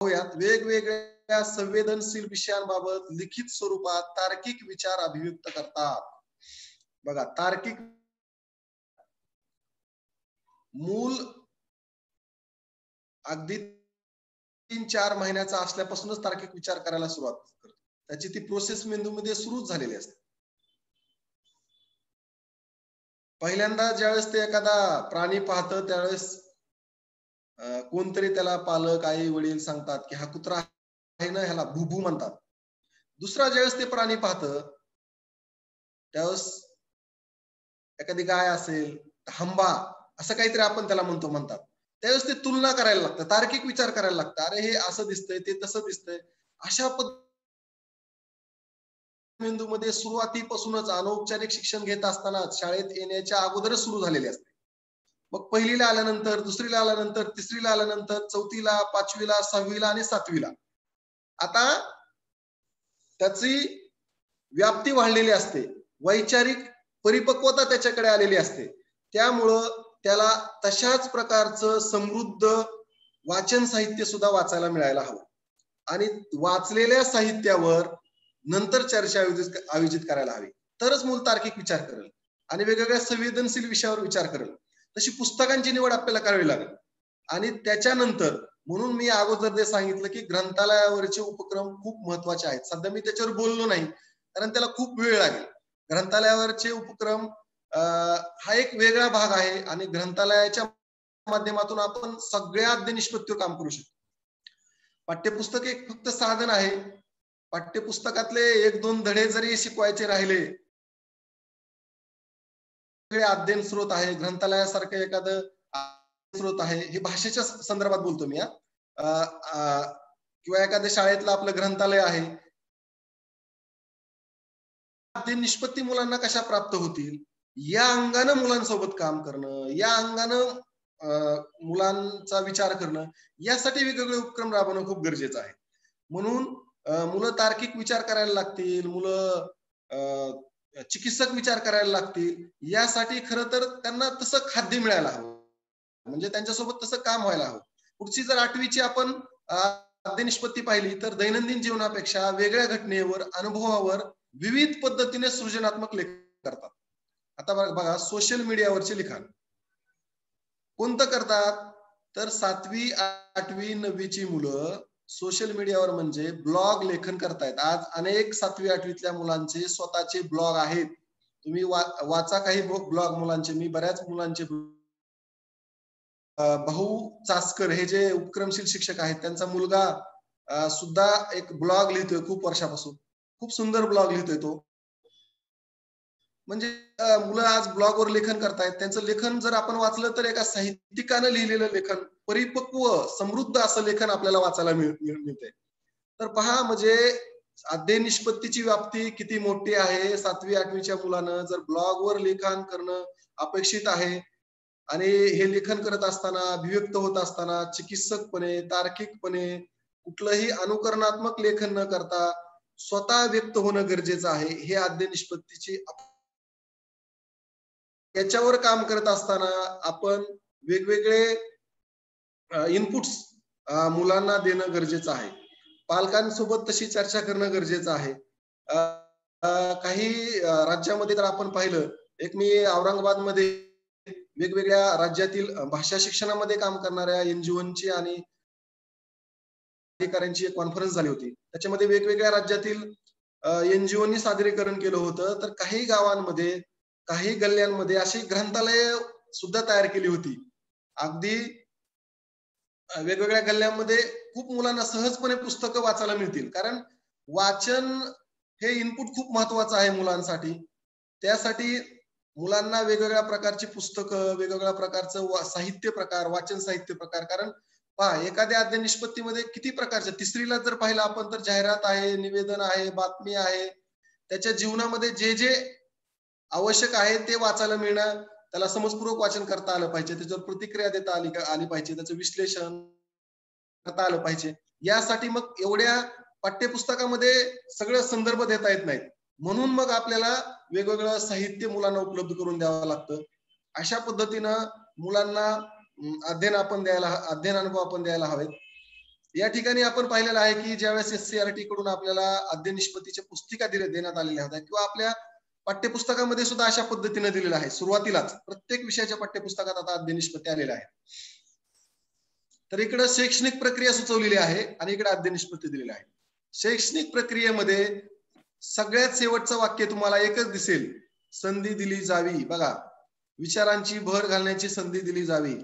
वेगवेगळ्या संवेदनशील विषयांबाबत लिखित स्वरूपात तार्किक विचार अभिव्यक्त करतात. बघा, तार्किक मूल अगदी 3-4 महिन्याचा असल्यापासूनच तार्किक विचार करायला सुरुवात करतो. त्याची ती प्रोसेस मेंदूमध्ये सुरूच झालेली असते. पहिल्यांदा ज्यावेळेस ते एखादा प्राणी पाहतं त्यावेळेस कोणतरी त्याला पालक, आई, वडील सांगतात की हा कुत्रा आहे ना, ह्याला भुभू म्हणतात. दुसरा ज्यावेळेस ते प्राणी पाहतं त्यावेळेस एखादी गाय असेल, हंबा असं काहीतरी आपण त्याला म्हणतात. त्यावेळेस ते तुलना करायला लागतं, तार्किक विचार करायला लागतं. अरे हे असं दिसतंय, ते तसं दिसतंय. अशा मेंदूमध्ये सुरुवातीपासूनच अनौपचारिक शिक्षण घेत असताना शाळेत येण्याच्या अगोदरच सुरू झालेले असते. मग पहिलीला आल्यानंतर, दुसरीला आल्यानंतर, तिसरीला आल्यानंतर, चौथीला, पाचवीला, सहावीला आणि सातवीला. आता त्याची व्याप्ती वाढलेली असते, वैचारिक परिपक्वता त्याच्याकडे आलेली असते. त्यामुळं त्याला तशाच प्रकारचं समृद्ध वाचन साहित्य सुद्धा वाचायला मिळायला हवं आणि वाचलेल्या साहित्यावर नंतर चर्चा आयोजित करायला हवी. तरच मूल तार्किक विचार करेल आणि वेगवेगळ्या संवेदनशील विषयावर विचार करेल. तशी पुस्तकांची निवड आपल्याला करावी लागेल आणि त्याच्यानंतर म्हणून मी अगोदर ते सांगितलं की ग्रंथालयावरचे उपक्रम खूप महत्वाचे आहेत. सध्या मी त्याच्यावर बोललो नाही कारण त्याला खूप वेळ लागेल. ग्रंथालयावरचे उपक्रम हा एक वेगळा भाग आहे आणि ग्रंथालयाच्या माध्यमातून आपण सगळ्या अध्ययनिष्पत्तीवर काम करू शकतो. पाठ्यपुस्तक एक फक्त साधन आहे. पाठ्यपुस्तकातले 1-2 धडे जरी शिकवायचे राहिले, अध्ययन स्रोत आहे, ग्रंथालयासारखं एखादं स्रोत आहे, हे भाषेच्या संदर्भात बोलतो मी. किंवा एखाद्या शाळेतलं आपलं ग्रंथालय आहे. अध्ययन निष्पत्ती मुलांना कशा प्राप्त होतील या अंगानं मुलांसोबत काम करणं, या अंगानं मुलांचा विचार करणं, यासाठी वेगवेगळे उपक्रम राबवणं खूप गरजेचं आहे. म्हणून मुलं तार्किक विचार करायला लागतील, मुलं चिकित्सक विचार करायला लागतील, यासाठी खरं तर त्यांना तसं खाद्य मिळायला हवं, म्हणजे त्यांच्यासोबत तसं काम व्हायला हवं. पुढची जर 8वीची आपण अध्ययन निष्पत्ती पाहिली तर दैनंदिन जीवनापेक्षा वेगळ्या घटनेवर, अनुभवावर विविध पद्धतीने सृजनात्मक लेखन करतात. आता बघा, सोशल मीडियावरचे लिखाण कोणतं करतात तर 7वी, 8वी, 9वीची मुलं सोशल मीडियावर म्हणजे ब्लॉग लेखन करतायत. आज अनेक 7वी, 8वीतल्या मुलांचे स्वतःचे ब्लॉग आहेत. तुम्ही वाचा काही ब्लॉग मुलांचे. मी बऱ्याच मुलांचे भाऊ चासकर हे जे उपक्रमशील शिक्षक आहेत त्यांचा मुलगा सुद्धा एक ब्लॉग लिहितोय खूप वर्षापासून. खूप सुंदर ब्लॉग लिहितोय तो. म्हणजे मुलं आज ब्लॉगवर लेखन करतायत. त्यांचं लेखन जर आपण वाचलं तर एका साहित्यिकानं लिहिलेलं लेखन, परिपक्व समृद्ध असं लेखन आपल्याला वाचायला मिळतंय. तर पहा, म्हणजे अध्ययन निष्पत्तीची व्याप्ती किती मोठी आहे. 7वी, 8वीच्या मुलानं जर ब्लॉगवर लेखन करणं अपेक्षित आहे आणि हे लेखन करत असताना, अभिव्यक्त होत असताना चिकित्सकपणे, तार्किकपणे, कुठलंही अनुकरणात्मक लेखन न करता स्वतः व्यक्त होणं गरजेचं आहे. हे अध्ययन निष्पत्तीची याच्यावर काम करत असताना आपण वेगवेगळे इनपुट्स मुलांना देणं गरजेचं आहे. पालकांसोबत तशी चर्चा करणं गरजेचं आहे. काही राज्यामध्ये जर आपण पाहिलं, एक मी औरंगाबादमध्ये वेगवेगळ्या राज्यातील भाषा शिक्षणामध्ये काम करणाऱ्या एनजीओची आणि अधिकाऱ्यांची एक कॉन्फरन्स झाली होती. त्याच्यामध्ये वेगवेगळ्या राज्यातील एनजीओनी सादरीकरण केलं होतं. तर काही गावांमध्ये, काही गल्ल्यांमध्ये अशी ग्रंथालय सुद्धा तयार केली होती. अगदी वेगवेगळ्या गल्ल्यांमध्ये खूप मुलांना सहजपणे पुस्तकं वाचायला मिळतील. कारण वाचन हे इनपुट खूप महत्वाचं आहे मुलांसाठी. त्यासाठी मुलांना वेगवेगळ्या प्रकारची पुस्तकं, वेगवेगळ्या प्रकारचं साहित्य प्रकार, वाचन साहित्य प्रकार. कारण पहा, एखाद्या अध्ययन निष्पत्तीमध्ये किती प्रकारच्या, 3रीला जर पाहिलं आपण तर जाहिरात आहे, निवेदन आहे, बातमी आहे. त्याच्या जीवनामध्ये जे जे आवश्यक आहे ते वाचायला मिळणं, त्याला समजपूर्वक वाचन करता आलं पाहिजे, त्याच्यावर प्रतिक्रिया देता आली पाहिजे, त्याचं विश्लेषण करता आलं पाहिजे. यासाठी मग एवढ्या पाठ्यपुस्तकामध्ये सगळं संदर्भ देता येत नाहीत. म्हणून मग आपल्याला वेगवेगळं साहित्य मुलांना उपलब्ध करून द्यावं लागतं. अशा पद्धतीनं मुलांना अध्ययन अनुभव आपण द्यायला हवेत. या ठिकाणी आपण पाहिलेलं आहे की ज्यावेळेस SCERT कडून आपल्याला अध्ययन निष्पत्तीच्या पुस्तिका देण्यात आलेल्या होत्या किंवा आपल्या पाठ्यपुस्तकामध्ये सुद्धा अशा पद्धतीने दिलेलं आहे. सुरुवातीलाच प्रत्येक विषयाच्या पाठ्यपुस्तकात आता अध्ययन निष्पत्ती आलेला आहे. तर इकडे शैक्षणिक प्रक्रिया सुचवलेली आहे आणि इकडे अध्ययन निष्पत्ती दिलेली आहे. शैक्षणिक प्रक्रियेमध्ये सगळ्यात शेवटचं वाक्य तुम्हाला एकच दिसेल, संधी दिली जावी. बघा, विचारांची भर घालण्याची संधी दिली जावी.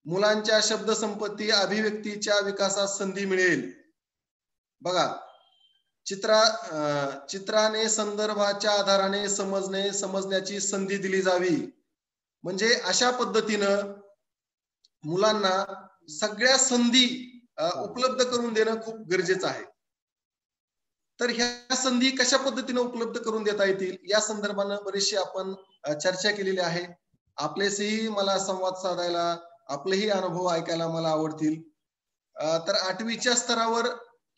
मुलांच्या शब्दसंपत्ती अभिव्यक्तीच्या विकासास संधी मिळेल. बघा, चित्राने संदर्भाच्या आधाराने समजण्याची संधी दिली जावी. म्हणजे अशा पद्धतीनं मुलांना सगळ्या संधी उपलब्ध करून देणं खूप गरजेचं आहे. तर ह्या संधी कशा पद्धतीने उपलब्ध करून देता येतील या संदर्भानं बरीचशी आपण चर्चा केलेली आहे. आपल्याशी मला संवाद साधायला, आपलेही अनुभव ऐकायला मला आवडतील. तर 8वीच्या स्तरावर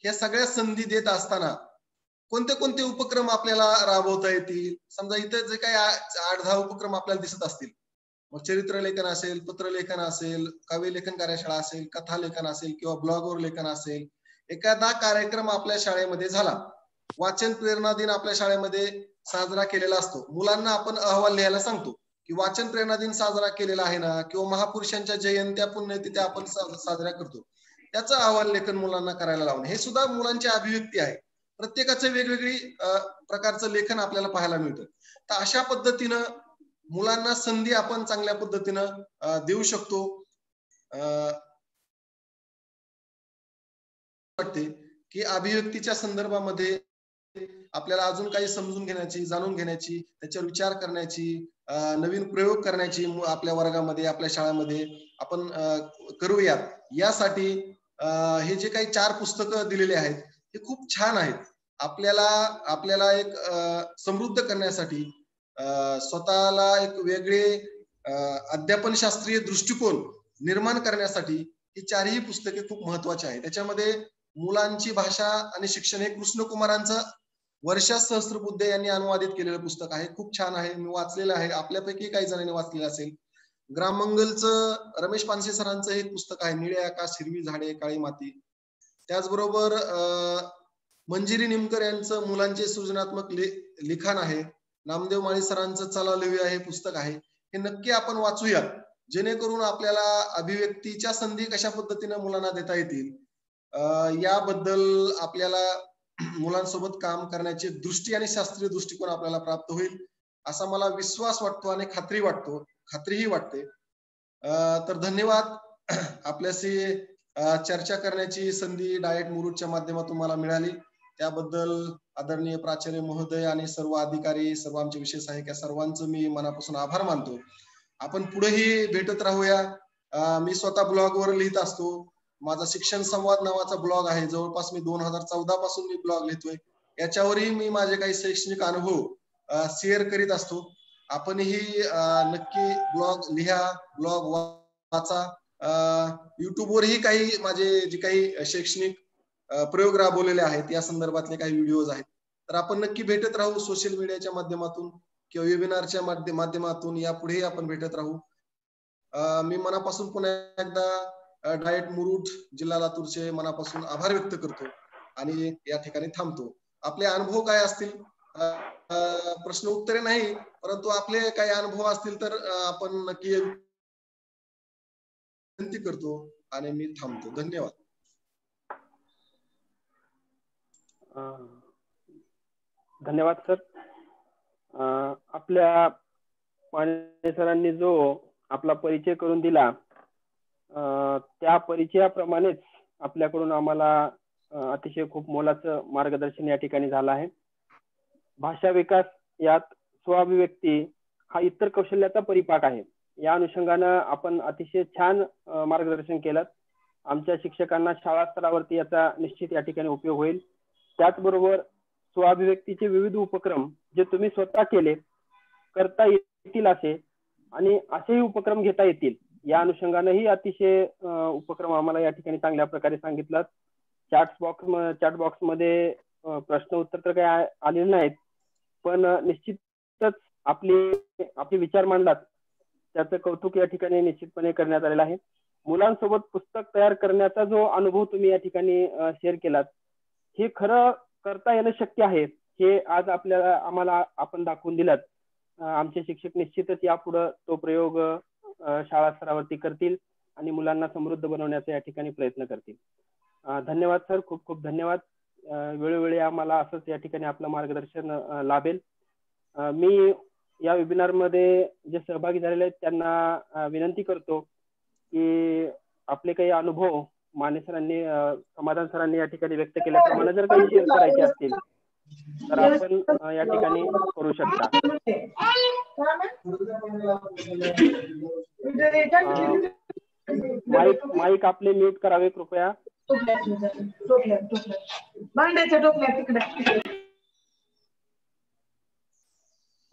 ह्या सगळ्या संधी देत असताना कोणते कोणते उपक्रम आपल्याला राबवता येतील? समजा इथे जे काही 8-10 उपक्रम आपल्याला दिसत असतील, मग चरित्र लेखन असेल, पत्रलेखन असेल, काव्य लेखन कार्यशाळा असेल, कथा लेखन असेल किंवा ब्लॉगवर लेखन असेल, एखादा कार्यक्रम आपल्या शाळेमध्ये झाला, वाचन प्रेरणा दिन आपल्या शाळेमध्ये साजरा केलेला असतो. मुलांना आपण अहवाल लिहायला सांगतो की वाचन प्रेरणा दिन साजरा केलेला आहे ना, किंवा महापुरुषांच्या जयंत्या पुण्यतिथ्या आपण साजऱ्या करतो, त्याचं अहवाल लेखन मुलांना करायला लावणे हे सुद्धा मुलांची अभिव्यक्ती आहे. प्रत्येकाचं वेगवेगळी प्रकारचं लेखन आपल्याला पाहायला मिळतं. तर अशा पद्धतीनं मुलांना संधी आपण चांगल्या पद्धतीनं देऊ शकतो. वाटते की अभिव्यक्तीच्या संदर्भामध्ये आपल्याला अजून काही समजून घेण्याची, जाणून घेण्याची, त्याच्यावर विचार करण्याची, नवीन प्रयोग करण्याची आपल्या वर्गामध्ये, आपल्या शाळेमध्ये आपण करूयात. यासाठी हे जे काही 4 पुस्तकं दिलेले आहेत हे खूप छान आहेत. आपल्याला एक समृद्ध करण्यासाठी, स्वतःला एक वेगळे अध्यापनशास्त्रीय दृष्टिकोन निर्माण करण्यासाठी ही 4ही पुस्तके खूप महत्वाची आहेत. त्याच्यामध्ये मुलांची भाषा आणि शिक्षण हे कृष्णकुमारांचं वर्षा सहस्त्रबुद्धे यांनी अनुवादित केलेलं पुस्तक आहे. खूप छान आहे, मी वाचलेलं आहे. आपल्यापैकी काही जणांनी वाचलेलं असेल. ग्राममंगलचं रमेश पानसे सरांचं हे पुस्तक आहे, निळे आकाश, हिरवी झाडे, काळी माती. त्याचबरोबर मंजिरी निमकर यांचं मुलांचे सृजनात्मक लिखाण आहे. नामदेव माळी सरांचं चला लिहूया हे पुस्तक आहे. हे नक्की आपण वाचूयात, जेणेकरून आपल्याला अभिव्यक्तीच्या संधी कशा पद्धतीने मुलांना देता येतील याबद्दल आपल्याला मुलांसोबत काम करण्याची दृष्टी आणि शास्त्रीय दृष्टिकोन आपल्याला प्राप्त होईल असा मला विश्वास वाटतो आणि खात्रीही वाटते. तर धन्यवाद. आपल्याशी चर्चा करण्याची संधी डायट मुरुडच्या माध्यमातून मला मिळाली, त्याबद्दल आदरणीय प्राचार्य महोदय आणि सर्व अधिकारी, सर्व आमचे विषय सहाय्यक सर्वांचं मी मनापासून आभार मानतो. आपण पुढेही भेटत राहूया. मी स्वतः ब्लॉगवर लिहित असतो. माझा शिक्षण संवाद नावाचा ब्लॉग आहे. जवळपास मी 2014 पासून मी ब्लॉग लिहितोय. याच्यावरही मी माझे काही शैक्षणिक अनुभव शेअर करीत असतो. आपणही नक्की ब्लॉग लिहा, ब्लॉग वाचा. युट्यूबवरही काही माझे जे काही शैक्षणिक प्रयोग राबवलेले आहेत या संदर्भातले काही व्हिडिओज आहेत. तर आपण नक्की भेटत राहू सोशल मीडियाच्या माध्यमातून किंवा वेबिनारच्या माध्यमातून. यापुढेही आपण भेटत राहू. मी मनापासून पुन्हा एकदा डायट मुरुड जिल्हा लातूरचे मनापासून आभार व्यक्त करतो आणि या ठिकाणी थांबतो. आपले अनुभव काय असतील, प्रश्न उत्तरे नाही, परंतु आपले काही अनुभव असतील तर आपण नक्की विनंती करतो आणि मी थांबतो. धन्यवाद. धन्यवाद सर. आपल्या पांडे सरांनी जो आपला परिचय करून दिला त्या परिचयाप्रमाणेच आपल्याकडून आम्हाला अतिशय खूप मोलाचं मार्गदर्शन या ठिकाणी झालं आहे. भाषा विकास यात स्वाभिव्यक्ती हा इतर कौशल्याचा परिपाक आहे. या अनुषंगानं आपण अतिशय छान मार्गदर्शन केलं. आमच्या शिक्षकांना शाळा स्तरावरती याचा निश्चित या ठिकाणी उपयोग होईल. त्याचबरोबर स्वाभिव्यक्तीचे विविध उपक्रम जे तुम्ही स्वतः केले, करता येतील असे आणि असेही उपक्रम घेता येतील या अनुषंगानेही अतिशय उपक्रम आम्हाला या ठिकाणी चांगल्या प्रकारे सांगितलं. चॅट बॉक्स मध्ये प्रश्न उत्तर तर काही आलेले नाहीत, पण निश्चितच आपले विचार मांडलात त्याचं कौतुक या ठिकाणी निश्चितपणे करण्यात आलेलं आहे. मुलांसोबत पुस्तक तयार करण्याचा जो अनुभव तुम्ही या ठिकाणी शेअर केलात, हे खरं करता येणं शक्य आहे हे आज आम्हाला आपण दाखवून दिलात. आमचे शिक्षक निश्चितच यापुढे तो प्रयोग शाळा स्तरावरती करतील आणि मुलांना समृद्ध बनवण्याचा या ठिकाणी प्रयत्न करतील. धन्यवाद सर, खूप खूप धन्यवाद. वेळोवेळी आम्हाला असंच या ठिकाणी आपलं मार्गदर्शन लाभेल. मी या वेबिनार मध्ये जे सहभागी झालेले आहेत त्यांना विनंती करतो की आपले काही अनुभव माने सरांनी, समाधान सरांनी या ठिकाणी व्यक्त केल्याप्रमाणे जर काही शेअर करायचे असतील तर आपण या ठिकाणी करू शकता. माईक आपले म्यूट करावे कृपया.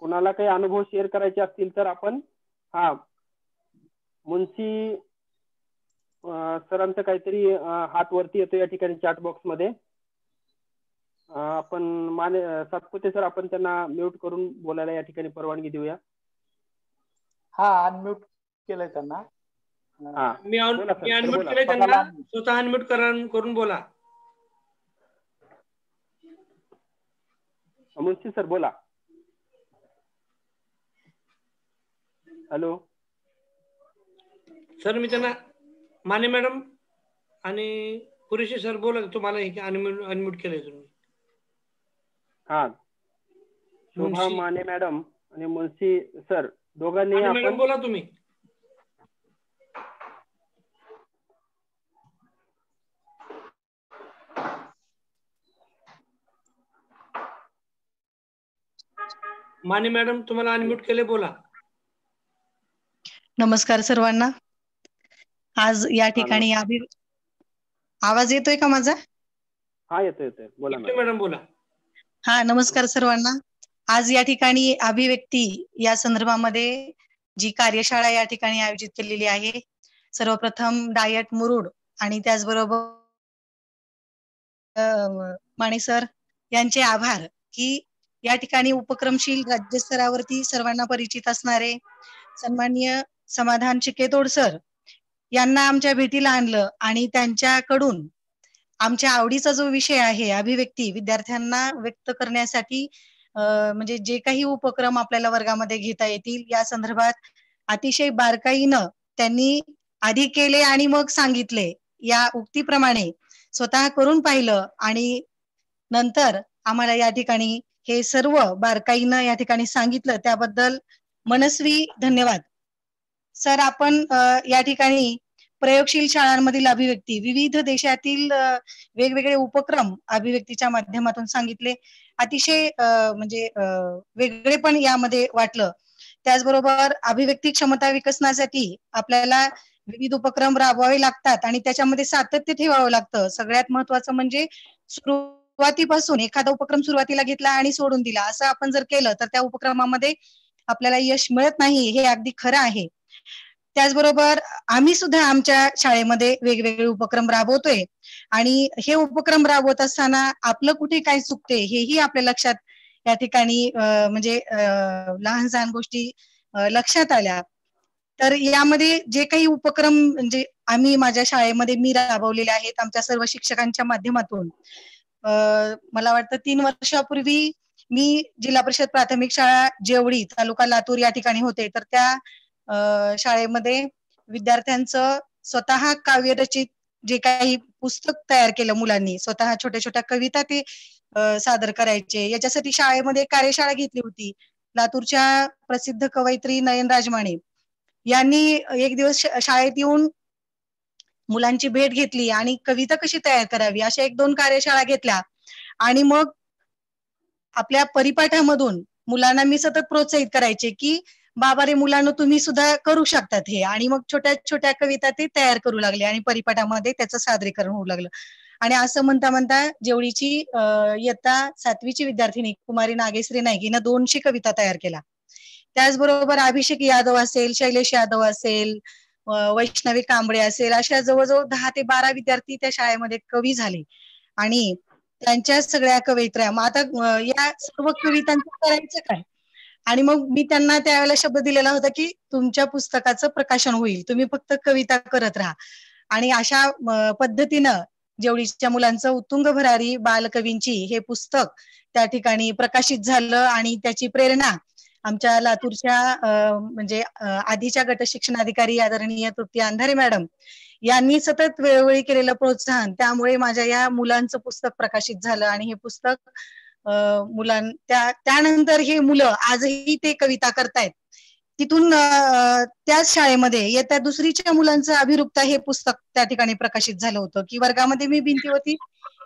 कोणाला काही अनुभव शेअर करायचे असतील तर आपण मुन्शी सरांचं काहीतरी हात वरती येतो या ठिकाणी चॅट बॉक्स मध्ये. आपण माने सातपुते सर, आपण त्यांना म्यूट करून बोलायला या ठिकाणी परवानगी देऊया. अनम्यूट केलंय त्यांना. मी अनम्यूट केलंय त्यांना, स्वतः अनम्यूट करून बोला. मुन्शी सर बोला. हॅलो सर, मी त्यांना माने मॅडम आणि पुरेशी सर बोला, तुम्हाला अनम्यूट केलंय तुम्ही. शोभा माने मॅडम आणि मुन्शी सर दोघांनी आपण बोला तुम्ही. माने मॅडम तुम्हाला अनम्यूट केले, बोला. नमस्कार सर्वांना. आज या ठिकाणी आवाज येतोय का माझा? येतोय बोला मॅडम, बोला. नमस्कार सर्वांना. आज या ठिकाणी अभिव्यक्ती या संदर्भामध्ये जी कार्यशाळा या ठिकाणी आयोजित केलेली आहे, सर्वप्रथम डायट मुरुड आणि त्याचबरोबर माने सर यांचे आभार की या ठिकाणी उपक्रमशील राज्यस्तरावरती सर्वांना परिचित असणारे सन्माननीय समाधान चिकेतोड सर यांना आमच्या भेटीला आणलं आणि त्यांच्याकडून आमच्या आवडीचा जो विषय आहे अभिव्यक्ती विद्यार्थ्यांना व्यक्त करण्यासाठी म्हणजे जे काही उपक्रम आपल्याला वर्गामध्ये घेता येतील या संदर्भात अतिशय बारकाईनं त्यांनी आधी केले आणि मग सांगितले. या उक्तीप्रमाणे स्वतः करून पाहिलं आणि नंतर आम्हाला या ठिकाणी हे सर्व बारकाईनं या ठिकाणी सांगितलं, त्याबद्दल मनस्वी धन्यवाद सर. आपण या ठिकाणी प्रयोगशील शाळांमधील अभिव्यक्ती, विविध देशातील वेगवेगळे उपक्रम अभिव्यक्तीच्या माध्यमातून सांगितले. अतिशय म्हणजे वेगळे पण यामध्ये वाटलं. त्याचबरोबर अभिव्यक्ती क्षमता विकसनासाठी आपल्याला विविध उपक्रम राबवावे लागतात आणि त्याच्यामध्ये सातत्य ठेवावं लागतं. सगळ्यात महत्वाचं म्हणजे सुरुवातीपासून एखादा उपक्रम सुरुवातीला घेतला आणि सोडून दिला असं आपण जर केलं तर त्या उपक्रमामध्ये आपल्याला यश मिळत नाही, हे अगदी खरं आहे. त्याचबरोबर आम्ही सुद्धा आमच्या शाळेमध्ये वेगवेगळे उपक्रम राबवतोय आणि हे उपक्रम राबवत असताना आपलं कुठे काय चुकते हेही आपल्या लक्षात या ठिकाणी म्हणजे लहान सहान गोष्टी लक्षात आल्या. तर यामध्ये जे काही उपक्रम म्हणजे आम्ही माझ्या शाळेमध्ये मी राबवलेले आहेत आमच्या सर्व शिक्षकांच्या माध्यमातून, मला वाटतं 3 वर्षापूर्वी मी जिल्हा परिषद प्राथमिक शाळा जेवढी तालुका लातूर या ठिकाणी होते, तर त्या शाळेमध्ये विद्यार्थ्यांचं स्वतः काव्यरचित जे काही पुस्तक तयार केलं मुलांनी, स्वतः छोट्या छोट्या कविता ते सादर करायचे. याच्यासाठी शाळेमध्ये कार्यशाळा घेतली होती. लातूरच्या प्रसिद्ध कवयित्री नयन राजमाने यांनी एक दिवस शाळेत येऊन मुलांची भेट घेतली आणि कविता कशी तयार करावी अशा 1-2 कार्यशाळा घेतल्या आणि मग आपल्या परिपाठामधून मुलांना मी सतत प्रोत्साहित करायचे की बाबा रे मुलांना तुम्ही सुद्धा करू शकतात हे, आणि मग छोट्या छोट्या कविता ते तयार करू लागले आणि परिपाठामध्ये त्याचं सादरीकरण होऊ लागलं. आणि असं म्हणता म्हणता जेवढीची इयत्ता 7वीची विद्यार्थिनी कुमारी नागेश्री नाईक हिनं 200 कविता तयार केल्या. त्याचबरोबर अभिषेक यादव असेल, शैलेश यादव असेल, वैष्णवी कांबळे असेल, अशा जवळजवळ 10 ते 12 विद्यार्थी त्या शाळेमध्ये कवी झाले आणि त्यांच्या सगळ्या कवित्र्या. मग आता या सर्व कवितांचं करायचं काय, आणि मग मी त्यांना त्यावेळेला शब्द दिलेला होता की तुमच्या पुस्तकाचं प्रकाशन होईल, तुम्ही फक्त कविता करत राहा. आणि अशा पद्धतीनं जेवढीच्या मुलांचं उत्तुंग भरारी बालकवींची हे पुस्तक त्या ठिकाणी प्रकाशित झालं आणि त्याची प्रेरणा आमच्या लातूरच्या म्हणजे आधीच्या गट शिक्षणाधिकारी आदरणीय तृप्ती अंधारे मॅडम यांनी सतत वेळोवेळी केलेलं प्रोत्साहन, त्यामुळे माझ्या या मुलांचं पुस्तक प्रकाशित झालं. आणि हे पुस्तक त्यानंतर हे मुलं आजही ते कविता करतायत. तिथून त्याच शाळेमध्ये इयत्ता दुसरीच्या मुलांचं अभिरूपता हे पुस्तक त्या ठिकाणी प्रकाशित झालं होतं की वर्गामध्ये मी भिंतीवरती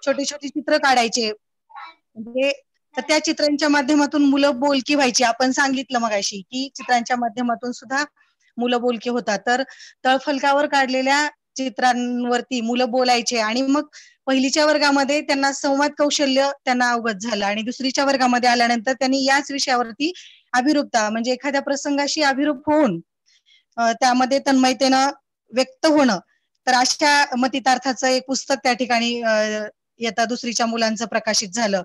छोटी छोटी चित्र काढायचे, म्हणजे तर त्या चित्रांच्या माध्यमातून मुलं बोलकी व्हायची. आपण सांगितलं मगाशी की चित्रांच्या माध्यमातून सुद्धा मुलं बोलकी होतात. तर तळफलकावर काढलेल्या चित्रांवरती मुलं बोलायचे आणि मग पहिलीच्या वर्गामध्ये त्यांना संवाद कौशल्य त्यांना अवगत झालं आणि दुसरीच्या वर्गामध्ये आल्यानंतर त्यांनी याच विषयावरती अभिरूपता म्हणजे एखाद्या प्रसंगाशी अभिरूप होऊन त्यामध्ये तन्मयतेनं व्यक्त होणं, तर अशा मतितार्थाचं एक पुस्तक त्या ठिकाणी इयत्ता दुसरीच्या मुलांचं प्रकाशित झालं.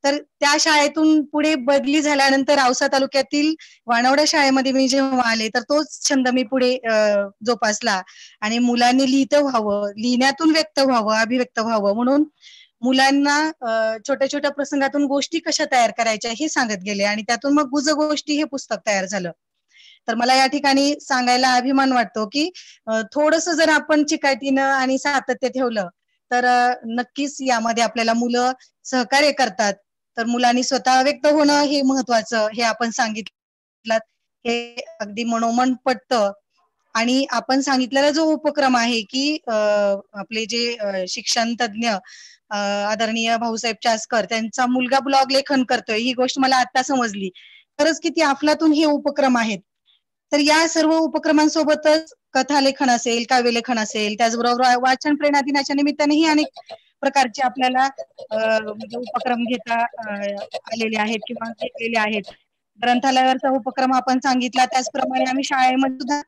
तर त्या शाळेतून पुढे बदली झाल्यानंतर औसा तालुक्यातील वानवडा शाळेमध्ये मी जेव्हा आले तर तोच छंद मी पुढे जोपासला आणि मुलांनी लिहितं व्हावं, लिहिण्यातून व्यक्त व्हावं, अभिव्यक्त व्हावं म्हणून मुलांना छोट्या छोट्या प्रसंगातून गोष्टी कशा तयार करायच्या हे सांगत गेले आणि त्यातून मग गुज गोष्टी हे पुस्तक तयार झालं. तर मला या ठिकाणी सांगायला अभिमान वाटतो की थोडस जर आपण चिकाटीनं आणि सातत्य ठेवलं तर नक्कीच यामध्ये आपल्याला मुलं सहकार्य करतात. तर मुलांनी स्वतः व्यक्त होणं हे महत्वाचं, हे आपण सांगितलं, हे अगदी मनोमन पटतं. आणि आपण सांगितलेला जो उपक्रम आहे की आपले जे शिक्षण तज्ञ आदरणीय भाऊसाहेब चासकर त्यांचा मुलगा ब्लॉग लेखन करतोय, ही गोष्ट मला आता समजली. खरंच किती अफलातून हे उपक्रम आहेत. तर या सर्व उपक्रमांसोबतच कथा लेखन असेल, काव्य लेखन असेल, त्याचबरोबर वाचन प्रेरणा दिनाच्या निमित्तानेही अनेक प्रकारचे आपल्याला म्हणजे उपक्रम घेता आलेले आहेत किंवा घेतलेले आहेत. ग्रंथालयावरचा उपक्रम आपण सांगितला, त्याचप्रमाणे आम्ही शाळेमध्ये सुद्धा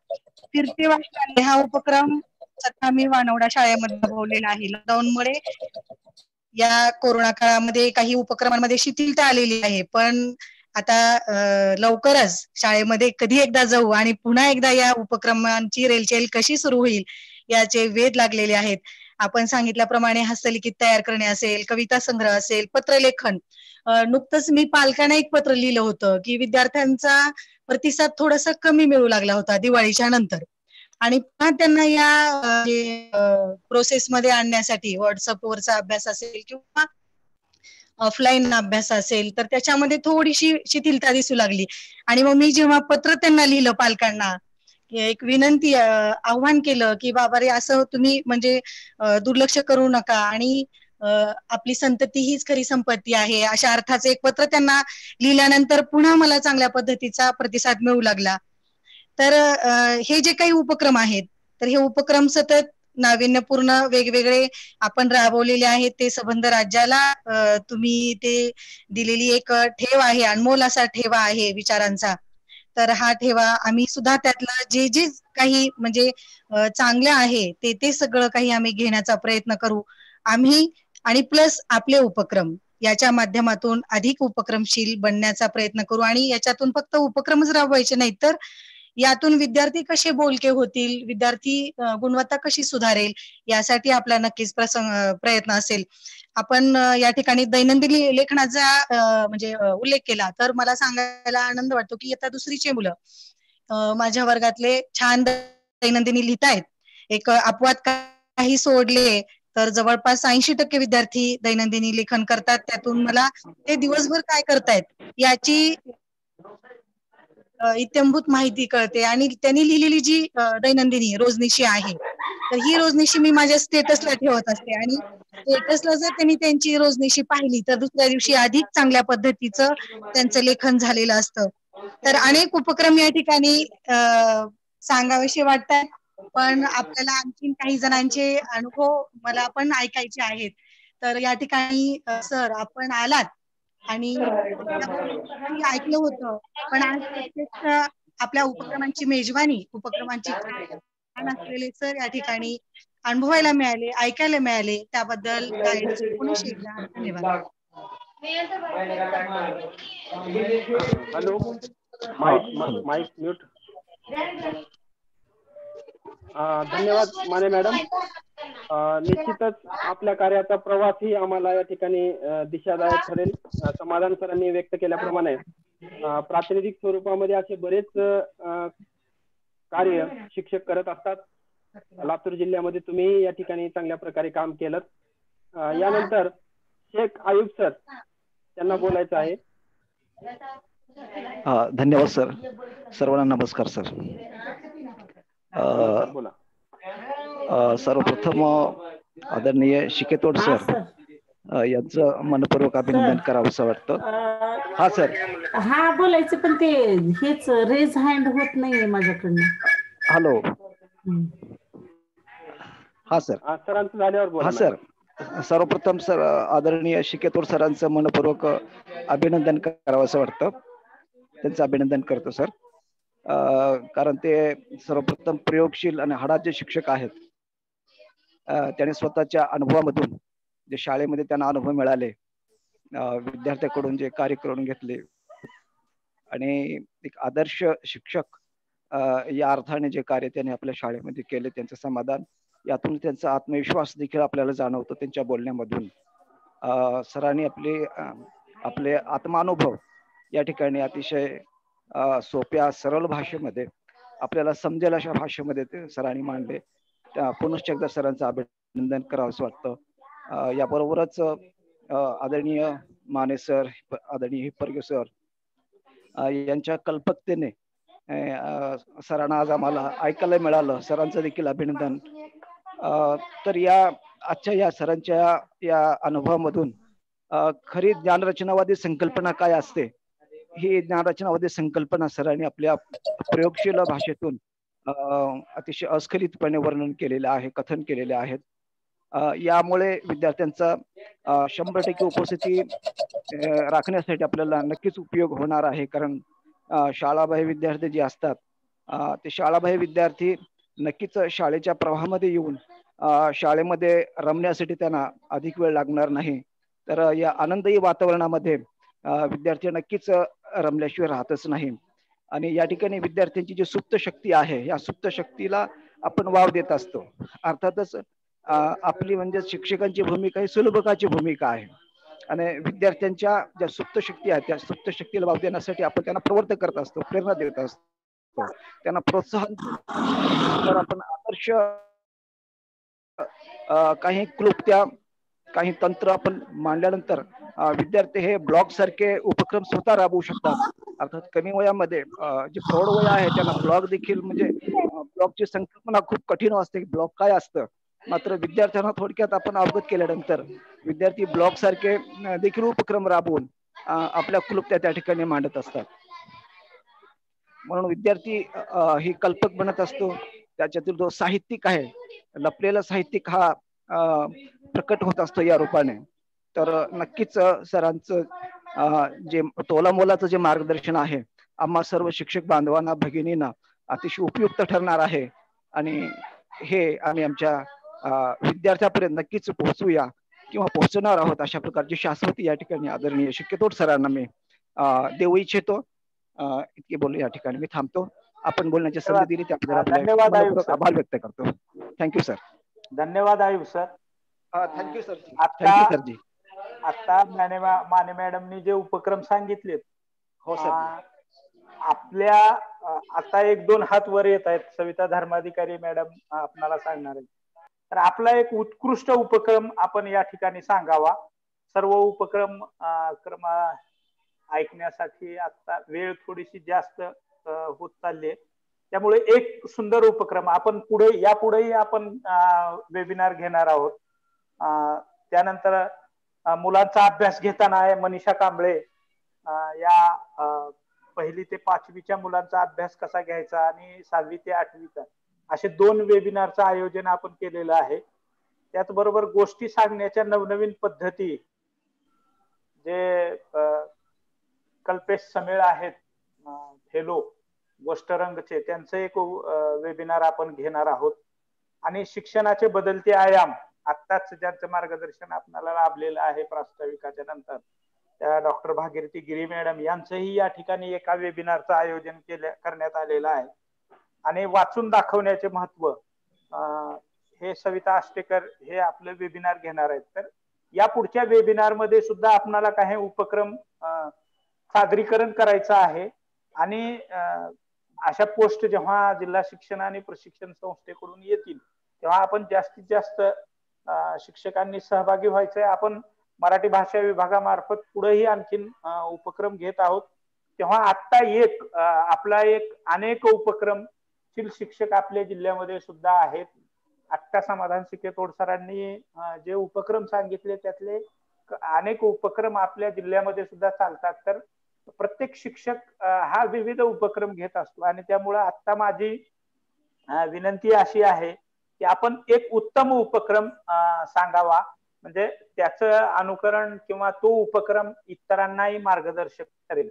फिरते वाचनालय हा उपक्रम स्वतः मी वानवडा शाळेमध्ये राबवलेला आहे. लॉकडाऊनमुळे या कोरोना काळामध्ये काही उपक्रमांमध्ये शिथिलता आलेली आहे, पण आता लवकरच शाळेमध्ये कधी एकदा जाऊ आणि पुन्हा एकदा या उपक्रमांची रेलचेल कशी सुरू होईल याचे वेध लागलेले आहेत. आपण सांगितल्याप्रमाणे हस्तलिखित तयार करणे असेल, कविता संग्रह असेल, पत्रलेखन. नुकतंच मी पालकांना एक पत्र लिहिलं होतं की विद्यार्थ्यांचा प्रतिसाद थोडासा कमी मिळू लागला होता दिवाळीच्या नंतर आणि पुन्हा त्यांना या प्रोसेसमध्ये आणण्यासाठी व्हॉट्सअपवरचा अभ्यास असेल किंवा ऑफलाईन अभ्यास असेल तर त्याच्यामध्ये थोडीशी शिथिलता दिसू लागली. आणि मग मी जेव्हा पत्र त्यांना लिहिलं पालकांना, एक विनंती आव्हान केलं की बाबा रे असं तुम्ही म्हणजे दुर्लक्ष करू नका आणि आपली संतती हीच खरी संपत्ती आहे, अशा अर्थाचं एक पत्र त्यांना लिहिल्यानंतर पुन्हा मला चांगल्या पद्धतीचा प्रतिसाद मिळू लागला. तर हे जे काही उपक्रम आहेत तर हे उपक्रम सतत नाविन्यपूर्ण वेगवेगळे आपण राबवलेले आहेत. ते संबंध राज्याला तुम्ही ते दिलेली एक ठेव आहे, अनमोल असा ठेवा आहे विचारांचा. तर हा ठेवा आम्ही सुद्धा त्यातला जे जे काही म्हणजे चांगलं आहे ते सगळं काही आम्ही घेण्याचा प्रयत्न करू आम्ही. आणि प्लस आपले उपक्रम याच्या माध्यमातून अधिक उपक्रमशील बनण्याचा प्रयत्न करू आणि याच्यातून फक्त उपक्रमच राबवायचे नाही तर यातून विद्यार्थी कसे बोलके होतील, विद्यार्थी गुणवत्ता कशी सुधारेल यासाठी आपला नक्कीच प्रयत्न असेल. आपण या ठिकाणी दैनंदिन लेखनाचा म्हणजे उल्लेख केला तर मला सांगायला आनंद वाटतो की आता दुसरीचे मुलं माझ्या वर्गातले छान दैनंदिनी लिहितायत. एक अपवाद काही सोडले तर जवळपास 80% विद्यार्थी दैनंदिनी लेखन करतात. त्यातून मला ते दिवसभर काय करतायत याची इत्यंभूत माहिती कळते. आणि त्यांनी लिहिलेली जी दैनंदिनी रोजनिशी आहे तर ही रोजनिशी मी माझ्या स्टेटसला ठेवत असते आणि स्टेटसला जर त्यांनी त्यांची रोजनिशी पाहिली तर दुसऱ्या दिवशी अधिक चांगल्या पद्धतीचं त्यांचं लेखन झालेलं असतं. तर अनेक उपक्रम या ठिकाणी सांगावेसे वाटतात, पण आपल्याला आणखीन काही जणांचे अनुभव मला पण ऐकायचे आहेत. तर या ठिकाणी सर आपण आलात आणि त्याबद्दल ऐकलं होतं, पण आज प्रत्यक्ष आपल्या उपक्रमांची मेजवानी, उपक्रमांची छान असलेले सर या ठिकाणी अनुभवायला मिळाले, ऐकायला मिळाले, त्याबद्दल गाईड्स पुन्हा एकदा धन्यवाद. Hello, mike mute. धन्यवाद माने मॅडम. निश्चितच आपल्या कार्याचा प्रवास ही आम्हाला या ठिकाणी दिशादायक ठरेल. समाधान सरांनी व्यक्त केल्याप्रमाणे प्रातिनिधिक स्वरूपामध्ये असे बरेच कार्य शिक्षक करत असतात. लातूर जिल्ह्यामध्ये तुम्ही या ठिकाणी चांगल्या प्रकारे काम केलं. यानंतर शेख आयुब सर, त्यांना बोलायचं आहे. धन्यवाद सर. सर्वांना नमस्कार सर. बोला. सर्वप्रथम आदरणीय शिकेतोड सर यांचं मनपूर्वक अभिनंदन करावं असं वाटतं. हा सर. हा बोलायचं, पण ते हेच रेज हँड होत नाहीये माझ्याकडनं. हॅलो. हा सर. सरांचं झाल्यावर बोला. हा सर. सर्वप्रथम सर आदरणीय शिकेतोड सरांचं मनपूर्वक अभिनंदन करावं असं वाटतं. त्यांचं अभिनंदन करतो सर. कारण ते सर्वप्रथम प्रयोगशील आणि हाडाचे शिक्षक आहेत. त्याने स्वतःच्या अनुभवामधून जे शाळेमध्ये त्यांना अनुभव मिळाले, विद्यार्थ्याकडून जे कार्य करून घेतले आणि एक आदर्श शिक्षक या अर्थाने जे कार्य त्यांनी आपल्या शाळेमध्ये केले, त्यांचं समाधान, यातून त्यांचा आत्मविश्वास देखील आपल्याला जाणवतो त्यांच्या बोलण्यामधून. सरांनी आपले आत्मानुभव या ठिकाणी अतिशय सोप्या सरळ भाषेमध्ये आपल्याला समजेल अशा भाषेमध्ये ते सरांनी मांडले. पुनश्च एकदा सरांचं अभिनंदन करावं असं वाटतं. याबरोबरच आदरणीय माने सर, आदरणीय हिप्परगे सर यांच्या कल्पकतेने सरांना आज आम्हाला ऐकायला मिळालं. सरांचं देखील अभिनंदन. तर आजच्या या सरांच्या या अनुभवामधून खरी ज्ञानरचनावादी संकल्पना काय असते, ही ज्ञानरचनावादी संकल्पना सरांनी आपल्या प्रयोगशील भाषेतून अतिशय अस्खलितपणे वर्णन केलेलं आहे, कथन केलेले आहेत. यामुळे विद्यार्थ्यांचा 100% उपस्थिती राखण्यासाठी आपल्याला नक्कीच उपयोग होणार आहे. कारण शाळाबाह्य विद्यार्थी जे असतात ते शाळाबाह्य विद्यार्थी नक्कीच शाळेच्या प्रवाहामध्ये येऊन शाळेमध्ये रमण्यासाठी त्यांना अधिक वेळ लागणार नाही. तर या आनंददायी वातावरणामध्ये विद्यार्थी नक्कीच रमल्याशिवाय राहतच नाही. आणि या ठिकाणी विद्यार्थ्यांची जी सुप्त शक्ती आहे, या सुप्त शक्तीला आपण वाव देत असतो. अर्थातच आपली म्हणजे शिक्षकांची भूमिका ही सुलभकाची भूमिका आहे. आणि विद्यार्थ्यांच्या ज्या सुप्त शक्ती आहेत, त्या सुप्त शक्तीला वाव देण्यासाठी आपण त्यांना प्रवृत्त करत असतो, प्रेरणा देत असतो, त्यांना प्रोत्साहन तर आपण आदर्श काही क्लुप्त्या, काही तंत्र आपण मांडल्यानंतर विद्यार्थी हे ब्लॉग सारखे उपक्रम स्वतः राबवू शकतात. अर्थात कमी वयामध्ये जे प्रौढ वय आहे त्यांना ब्लॉग देखील म्हणजे ब्लॉगची संकल्पना खूप कठीण असते, ब्लॉग काय असतं. मात्र विद्यार्थ्यांना थोडक्यात आपण अवगत केल्यानंतर विद्यार्थी ब्लॉग सारखे देखील उपक्रम राबवून आपल्या क्लुप्त्या त्या ठिकाणी मांडत असतात. म्हणून विद्यार्थी ही कल्पक बनत असतो. त्याच्यातील जो साहित्यिक आहे, लपलेला साहित्यिक हा प्रकट होत असतो या रूपाने. तर नक्कीच सरांचं जे तोलामोलाचं जे मार्गदर्शन आहे आम्हा सर्व शिक्षक बांधवांना, भगिनींना अतिशय उपयुक्त ठरणार आहे. आणि हे आम्ही आमच्या विद्यार्थ्यापर्यंत नक्कीच पोहोचूया किंवा पोहोचणार आहोत, अशा प्रकारची शाश्वती या ठिकाणी आदरणीय शिकेतोड सरांना मी देऊ इच्छितो. इतके बोलू या ठिकाणी मी थांबतो. आपण बोलण्याची संधी दिली त्याबद्दल आपले आभार व्यक्त करतो. Thank you sir. धन्यवाद Ayub sir. Thank you sir. Thank you sir ji. आता माने मॅडमनी जे उपक्रम सांगितलेत, हो सर, आपल्या आता 1-2 हात वर येत आहेत. सविता धर्माधिकारी मॅडम आपणाला सांगणार आहेत. तर आपला एक उत्कृष्ट उपक्रम आपण या ठिकाणी सांगावा. सर्व उपक्रम ऐकण्यासाठी आता वेळ थोडीशी जास्त होत चालली आहे. त्यामुळे एक सुंदर उपक्रम आपण यापुढेही आपण वेबिनार घेणार आहोत. त्यानंतर मुलांचा अभ्यास घेताना आहे मनीषा कांबळे या 1ली ते 5वीच्या मुलांचा अभ्यास कसा घ्यायचा आणि 6वी ते 8वीचा असे 2 वेबिनारचं आयोजन आपण केलेलं आहे. त्याचबरोबर गोष्टी सांगण्याच्या नवनवीन पद्धती, जे कल्पेश समेळ आहेत फेलो गोष्टरंगचे, त्यांचं एक वेबिनार आपण घेणार आहोत. आणि शिक्षणाचे बदलते आयाम, आत्ताच ज्यांचं मार्गदर्शन आपल्याला लाभलेलं आहे प्रास्ताविकाच्या नंतर, त्या डॉक्टर भागीरथी गिरी मॅडम यांचंही या ठिकाणी एका वेबिनारचं आयोजन करण्यात आलेलं आहे. आणि वाचून दाखवण्याचे महत्व हे सविता आष्टेकर हे आपलं वेबिनार घेणार आहेत. तर या पुढच्या वेबिनार मध्ये सुद्धा आपणाला काही उपक्रम सादरीकरण करायचं आहे. आणि अशा पोस्ट जेव्हा जिल्हा शिक्षण आणि प्रशिक्षण संस्थेकडून येतील तेव्हा आपण जास्तीत जास्त शिक्षकांनी सहभागी व्हायचंय. आपण मराठी भाषा विभागामार्फत पुढेही आणखीन उपक्रम घेत आहोत. तेव्हा आता आपला एक अनेक उपक्रमशील शिक्षक आपल्या जिल्ह्यामध्ये सुद्धा आहेत. आत्ता समाधान शिकेतोड सरांनी जे उपक्रम सांगितले त्यातले अनेक उपक्रम आपल्या जिल्ह्यामध्ये सुद्धा चालतात. तर प्रत्येक शिक्षक हा विविध उपक्रम घेत असतो आणि त्यामुळे आता माझी विनंती अशी आहे की आपण एक उत्तम उपक्रम सांगावा, म्हणजे त्याचं अनुकरण किंवा तो उपक्रम इतरांनाही मार्गदर्शक करेल.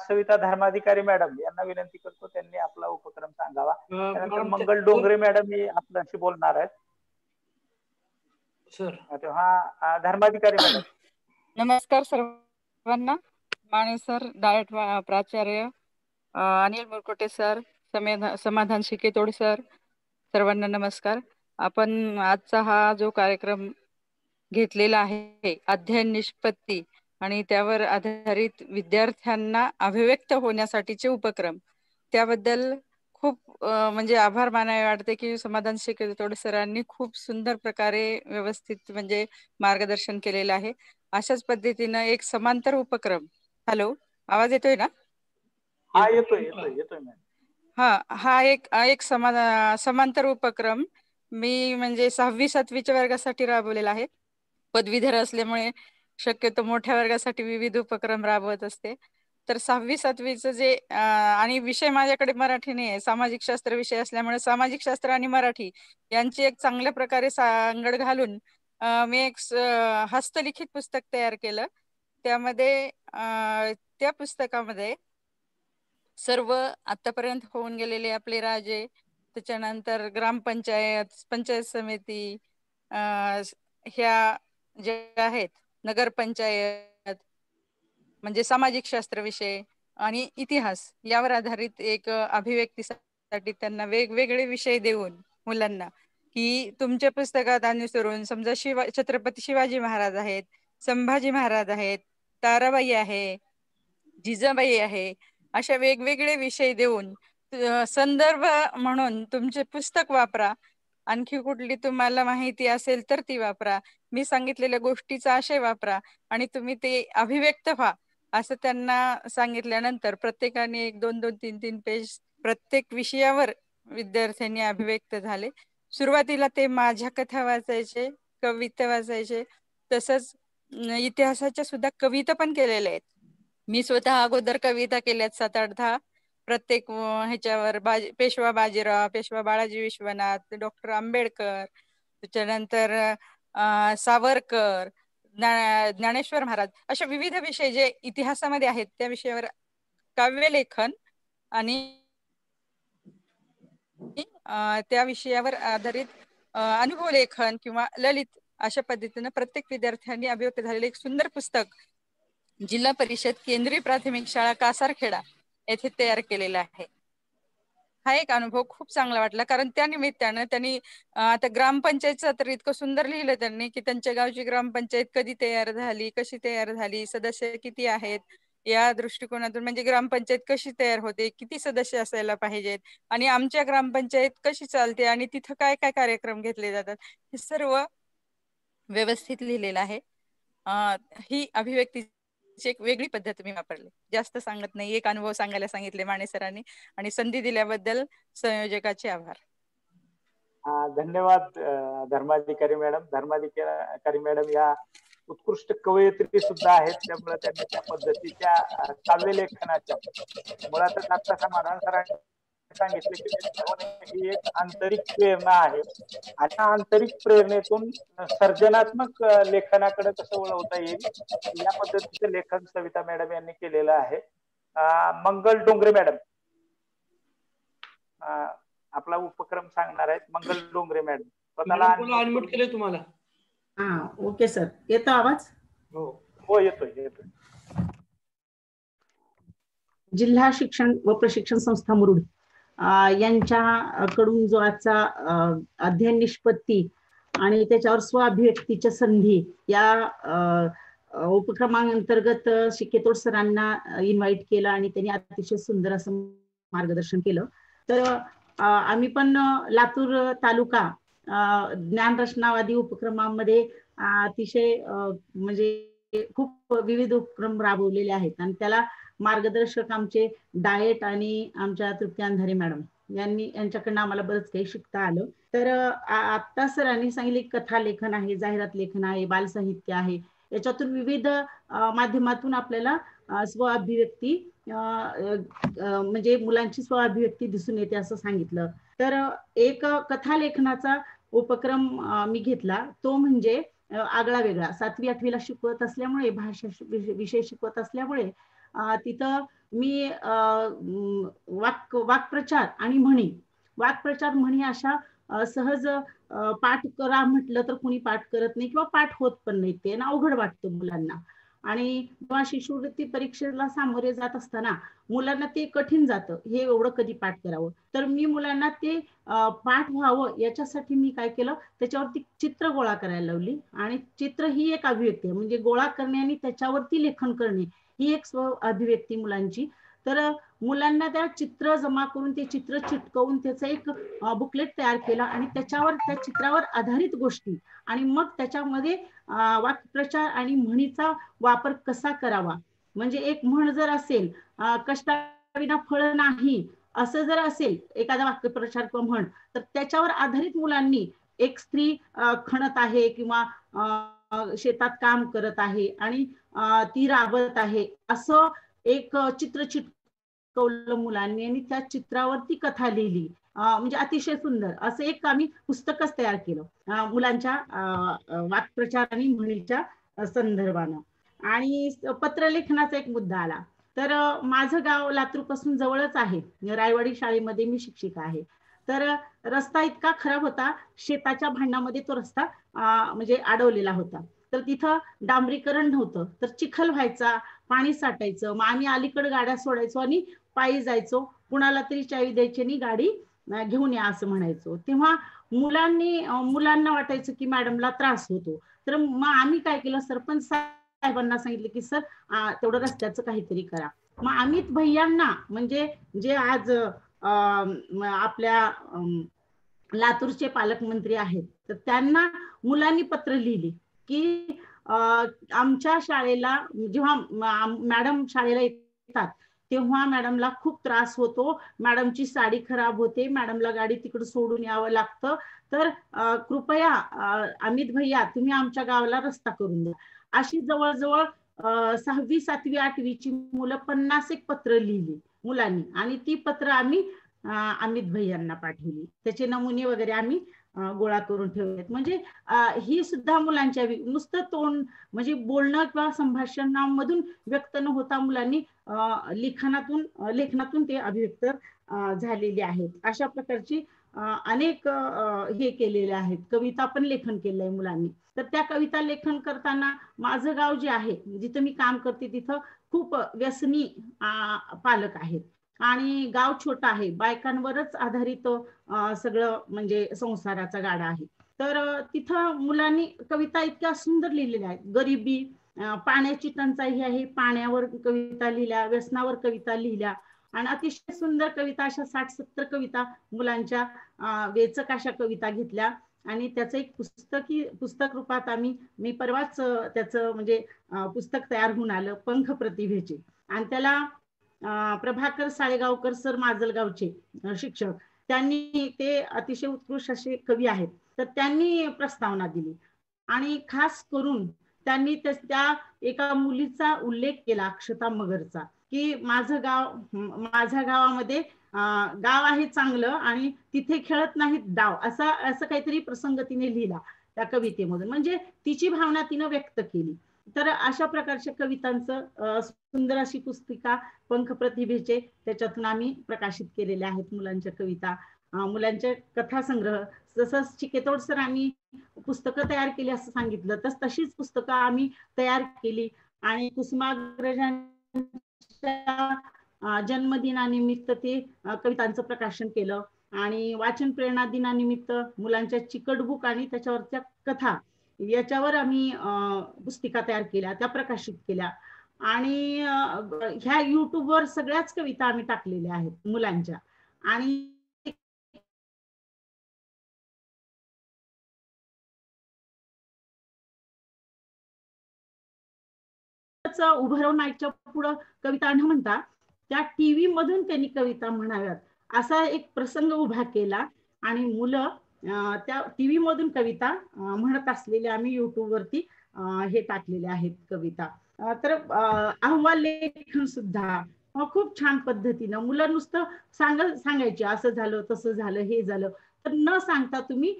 सविता धर्माधिकारी मॅडम यांना विनंती करतो त्यांनी आपला उपक्रम सांगावा. त्यानंतर मंगल डोंगरे मॅडम हे आपल्याशी बोलणार आहेत. सर तेव्हा धर्माधिकारी मॅडम. नमस्कार सर्वांना. माने सर, डायट प्राचार्य अनिल मुरकुटे सर, समाधान शिकेतोड सर, सर्वांना नमस्कार. आपण आजचा हा जो कार्यक्रम घेतलेला आहे अध्ययन निष्पत्ती आणि त्यावर आधारित विद्यार्थ्यांना अभिव्यक्त होण्यासाठीचे उपक्रम, त्याबद्दल खूप म्हणजे आभार मानावे वाटते की समाधान शिकेतोड सरांनी खूप सुंदर प्रकारे व्यवस्थित म्हणजे मार्गदर्शन केलेलं आहे. अशाच पद्धतीनं एक समांतर उपक्रम. हॅलो, आवाज येतोय ना? हा येतोय हा एक समांतर उपक्रम मी म्हणजे 6वी 7वीच्या वर्गासाठी राबवलेला आहे. पदवीधर असल्यामुळे शक्यतो मोठ्या वर्गासाठी विविध उपक्रम राबवत असते. तर 6वी 7वीचं जे आणि विषय माझ्याकडे मराठी नाही आहे, सामाजिक शास्त्र विषय असल्यामुळे सामाजिक शास्त्र आणि मराठी यांची एक चांगल्या प्रकारे सांगड घालून मी एक हस्तलिखित पुस्तक तयार केलं. त्यामध्ये त्या पुस्तकामध्ये सर्व आतापर्यंत होऊन गेलेले आपले राजे, त्याच्यानंतर ग्रामपंचायत, पंचायत समिती, ह्या ज्या आहेत नगरपंचायत, म्हणजे सामाजिक शास्त्र विषय आणि इतिहास यावर आधारित एक अभिव्यक्तीसाठी त्यांना वेगवेगळे विषय देऊन मुलांना की तुमच्या पुस्तकात अनुसरून समजा छत्रपती शिवाजी महाराज आहेत, संभाजी महाराज आहेत, ताराबाई आहे, जिजाबाई आहे, अशा वेगवेगळे विषय देऊन संदर्भ म्हणून तुमचे पुस्तक वापरा. आणखी कुठली तुम्हाला माहिती असेल तर ती वापरा. मी सांगितलेल्या गोष्टीचा आशय वापरा आणि तुम्ही ते अभिव्यक्त व्हा असं त्यांना सांगितल्यानंतर प्रत्येकाने 1-2, 3-3 पेज प्रत्येक विषयावर विद्यार्थ्यांनी अभिव्यक्त झाले. सुरुवातीला ते माझ्या कथा वाचायचे, कविता वाचायचे, तसंच इतिहासाच्या सुद्धा कविता पण केलेल्या आहेत. मी स्वतः अगोदर कविता केल्यात 7-8-10 प्रत्येक ह्याच्यावर. पेशवा बाजीराव, पेशवा बाळाजी विश्वनाथ, डॉक्टर आंबेडकर, त्याच्यानंतर सावरकर, ज्ञानेश्वर महाराज, अशा विविध विषय जे इतिहासामध्ये आहेत त्या विषयावर काव्यलेखन आणि त्या विषयावर आधारित अनुभव लेखन किंवा ललित अशा पद्धतीने प्रत्येक विद्यार्थ्यांनी अभिव्यक्त झालेले एक सुंदर पुस्तक जिल्हा परिषद केंद्रीय प्राथमिक शाळा कासारखेडा येथे तयार केलेला आहे. हा एक अनुभव खूप चांगला वाटला, कारण त्या निमित्तानं त्यांनी आता ग्रामपंचायतचं तर इतकं सुंदर लिहिलं त्यांनी की त्यांच्या गावची ग्रामपंचायत कधी तयार झाली, कशी तयार झाली, सदस्य किती आहेत, या दृष्टिकोनातून म्हणजे ग्रामपंचायत कशी तयार होते, किती सदस्य असायला पाहिजेत आणि आमच्या ग्रामपंचायत कशी चालते आणि तिथं काय काय कार्यक्रम घेतले जातात, हे सर्व व्यवस्थित लिहिलेलं आहे. ही अभिव्यक्तीची एक वेगळी पद्धत मी वापरली. जास्त सांगत नाही, एक अनुभव सांगायला सांगितले माने सरांनी आणि संधी दिल्याबद्दल संयोजकाचे आभार. धन्यवाद धर्माधिकारी मॅडम. धर्माधिकारी मॅडम या उत्कृष्ट कवयित्री सुद्धा आहेत, त्यामुळे त्यांनी त्या पद्धतीच्या काव्यलेखनाच्या मुळातच आता समाधान सरांनी सांगितले की ही एक आंतरिक प्रेरणा आहे आणि आंतरिक प्रेरणेतून सर्जनात्मक लेखनाकडे कसं वळवता येईल या पद्धतीचं लेखन सविता मॅडम यांनी केलेलं आहे. मंगल डोंगरे मॅडम आपला उपक्रम सांगणार आहेत. मंगल डोंगरे मॅडम अनम्यूट केले तुम्हाला. ओके सर, येतो आवाज? हो. हो येतोय. जिल्हा शिक्षण व प्रशिक्षण संस्था मुरुड यांच्याकडून जो आजचा अध्ययन निष्पत्ती आणि त्याच्यावर स्वअभिव्यक्तीच्या संधी या उपक्रमांतर्गत शिकेतोड सरांना इन्व्हाइट केलं आणि त्यांनी अतिशय सुंदर असं मार्गदर्शन केलं. तर आम्ही पण लातूर तालुका ज्ञानरचनावादी उपक्रमामध्ये अतिशय म्हणजे खूप विविध उपक्रम राबवलेले आहेत आणि त्याला मार्गदर्शक आमचे डाएट आणि आमच्या तृप्ती अंधारे मॅडम यांच्याकडनं आम्हाला बरंच काही शिकता आलं. तर आता सरांनी सांगितले कथा लेखन आहे, जाहिरात लेखन आहे, बालसाहित्य आहे, याच्यातून विविध माध्यमातून आपल्याला स्वअभिव्यक्ती म्हणजे मुलांची स्वअभिव्यक्ती दिसून येते असं सांगितलं. तर एक कथा लेखनाचा उपक्रम मी घेतला, तो म्हणजे आगळा वेगळा. 7वी 8वीला शिकवत असल्यामुळे, भाषा विषय शिकवत असल्यामुळे तिथं मी वाक्प्रचार आणि म्हणी अशा सहज पाठ करा म्हटलं तर कोणी पाठ करत नाही किंवा पाठ होत पण नाही, ते अवघड वाटतं मुलांना. आणि जेव्हा शिष्यवृत्ती परीक्षेला सामोरे जात असताना मुलांना ते कठीण जातं, हे एवढं कधी पाठ करावं. तर मी मुलांना ते पाठ व्हावं याच्यासाठी मी काय केलं, त्याच्यावरती चित्र गोळा करायला लावली. आणि चित्र ही एक अभिव्यक्ती आहे, म्हणजे गोळा करणे आणि त्याच्यावरती लेखन करणे ही एक स्व अभिव्यक्ती मुलांची. तर मुलांना त्या चित्र जमा करून ते चित्र चिटकवून त्याचं एक बुकलेट तयार केला आणि त्याच्यावर त्या चित्रावर आधारित गोष्टी आणि मग त्याच्यामध्ये वाक्प्रचार आणि म्हणीचा वापर कसा करावा. म्हणजे एक म्हण जर असेल, कष्टाविना फळ नाही असं जर असेल एखादा वाक्यप्रचार किंवा म्हण, तर त्याच्यावर आधारित मुलांनी एक स्त्री खणत आहे किंवा शेतात काम करत आहे आणि ती राबत आहे असं एक चित्र चिटकवलं मुलांनी आणि त्या चित्रावरती कथा लिहिली. म्हणजे अतिशय सुंदर असं एक आम्ही पुस्तकच तयार केलं मुलांच्या वाक्प्रचार आणि म्हणीच्या संदर्भानं. आणि पत्रलेखनाचा एक मुद्दा आला, तर माझं गाव लातूर पासून जवळच आहे, रायवाडी शाळेमध्ये मी शिक्षिका आहे. तर रस्ता इतका खराब होता, शेताच्या भांडामध्ये तो रस्ता म्हणजे अडवलेला होता. तर तिथं डांबरीकरण नव्हतं, तर चिखल व्हायचा, पाणी साठायचं. मग आम्ही अलीकडे गाड्या सोडायचो आणि पायी जायचो, कुणाला तरी चावी द्यायची आणि गाडी घेऊन या असं म्हणायचो. तेव्हा मुलांना वाटायचं की मॅडमला त्रास होतो. तर मग आम्ही काय केलं, सरपंच साहेबांना सांगितलं की सर तेवढं रस्त्याचं काहीतरी करा. मग अमित भैयांना म्हणजे जे आज आपल्या लातूरचे पालकमंत्री आहेत, तर त्यांना मुलांनी पत्र लिहिली की आमच्या शाळेला जेव्हा मॅडम शाळेला येतात तेव्हा मॅडमला खूप त्रास होतो, मॅडमची साडी खराब होते, मॅडमला गाडी तिकडे सोडून यावं लागतं. तर कृपया अमित भैया तुम्ही आमच्या गावाला रस्ता करून द्या. अशी जवळजवळ 6वी 7वी 8वीची मुलं 50 पत्र लिहिली मुलांनी आणि ती पत्र आम्ही अमित भैयांना पाठवली. त्याचे नमुने वगैरे आम्ही गोळा करून ठेवलेत. म्हणजे ही सुद्धा मुलांच्या नुसतं तोंड म्हणजे बोलणं किंवा संभाषणामधून व्यक्त न होता मुलांनी लेखनातून ते अभिव्यक्त झालेले आहेत. अशा प्रकारची अनेक हे केलेले आहेत. कविता पण लेखन केलंय मुलांनी. तर त्या कविता लेखन करताना माझं गाव जे आहे जिथं मी काम करते तिथं खूप व्यसनी पालक आहेत आणि गाव छोटं आहे, बायकांवरच आधारित सगळं म्हणजे संसाराचा गाडा आहे. तर तिथं मुलांनी कविता इतक्या सुंदर लिहिलेल्या आहेत. गरिबी, पाण्याची टंचाई आहे, पाण्यावर कविता लिहिल्या, व्यसनावर कविता लिहिल्या आणि अतिशय सुंदर कविता अशा 60-70 कविता मुलांच्या वेचक अशा कविता घेतल्या आणि त्याचं एक पुस्तक रूपात मी परवाच त्याचं म्हणजे पुस्तक तयार होऊन आलं, पंख प्रतिभेचे. आणि त्याला प्रभाकर साळेगावकर सर माजलगावचे शिक्षक, त्यांनी ते अतिशय उत्कृष्ट असे कवी आहेत, तर त्यांनी प्रस्तावना दिली आणि खास करून त्यांनी त्या एका मुलीचा उल्लेख केला, अक्षता मगरचा, की माझ्या गावामध्ये गाव आहे चांगलं आणि तिथे खेळत नाहीत डाव, असं काहीतरी प्रसंग तिने लिहिला त्या कवितेमधून. म्हणजे तिची भावना तिनं व्यक्त केली. तर अशा प्रकारच्या कवितांचं सुंदर अशी पुस्तिका पंख प्रतिभेचे त्याच्यातून आम्ही प्रकाशित केलेल्या आहेत. मुलांच्या कविता, मुलांच्या कथासंग्रह, जसं चिकेतोड सरांनी पुस्तकं तयार केली असं सांगितलं, तशीच पुस्तकं आम्ही तयार केली आणि कुसुमाग्रजांच्या जन्मदिनानिमित्त ते कवितांचं प्रकाशन केलं आणि वाचन प्रेरणा दिनानिमित्त मुलांच्या चिकट बुक आणि त्याच्यावरच्या कथा याच्यावर आम्ही पुस्तिका तयार केल्या, त्या प्रकाशित केल्या आणि ह्या युट्यूबवर सगळ्याच कविता आम्ही टाकलेल्या आहेत मुलांच्या. आणि उभं राहून माईकच्या पुढं कविता न म्हणता त्या टीव्ही मधून त्यांनी कविता म्हणाव्यात असा एक प्रसंग उभा केला आणि मुलं त्या टीव्ही मधून कविता म्हणत असलेल्या आम्ही युट्यूब वरती हे टाकलेले आहेत कविता. तर अहवाल लेखन सुद्धा खूप छान पद्धतीनं मुलं नुसतं सांगायचे असं झालं तसं झालं हे झालं, तर न सांगता तुम्ही